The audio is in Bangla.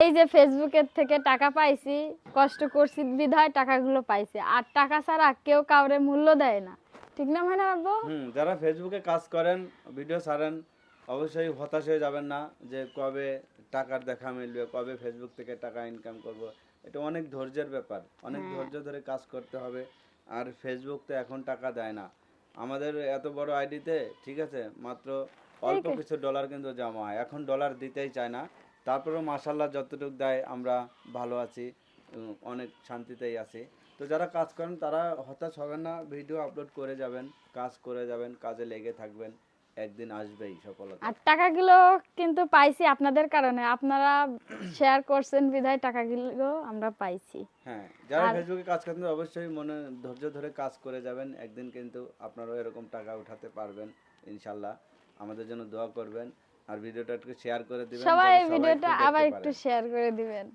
এই যে ফেসবুকের থেকে টাকা পাইছি, কষ্ট করছি বিধায় টাকাগুলো পাইছি, আর টাকা ছাড়া কেউ কাউরে মূল্য দেয় না, ঠিক না মানে আব্বু? যারা ফেসবুকে কাজ করেন, ভিডিও ছাড়েন, অবশ্যই হতাশ হয়ে যাবেন না যে কবে টাকার দেখা মিলবে, কবে ফেসবুক থেকে টাকা ইনকাম করব। এটা অনেক ধৈর্যের ব্যাপার, অনেক হ্যাঁ, ধৈর্য ধরে কাজ করতে হবে। আর ফেসবুক তো এখন টাকা দেয় না আমাদের এত বড় আইডিতে, ঠিক আছে, মাত্র অল্প ঠিক আছে। কিছু ডলার কিন্তু জমা হয়, এখন ডলার দিতেই চায় না। তারপরেও মাসাল্লাহ যতটুকু দেয় আমরা ভালো আছি, অনেক শান্তিতেই আছি। তো যারা কাজ করেন তারা হতাশ হবেন না, ভিডিও আপলোড করে যাবেন, কাজ করে যাবেন, কাজে লেগে থাকবেন, একদিন আসবেই সফলতা। আর টাকাগুলো কিন্তু পাইছি আপনাদের কারণে, আপনারা শেয়ার করছেন বিধায় টাকাগুলো আমরা পাইছি। হ্যাঁ, যারা আর ফেসবুকে কাজ করতেন অবশ্যই মনে ধৈর্য ধরে কাজ করে যাবেন, একদিন কিন্তু আপনারাও এরকম টাকা উঠাতে পারবেন ইনশাল্লাহ। আমাদের জন্য দোয়া করবেন, আর ভিডিওটা একটু শেয়ার করে দিবেন সবাই যাতে এই সবাই ভিডিওটা একটু আবার দেখতে একটু পারে। শেয়ার করে দিবেন।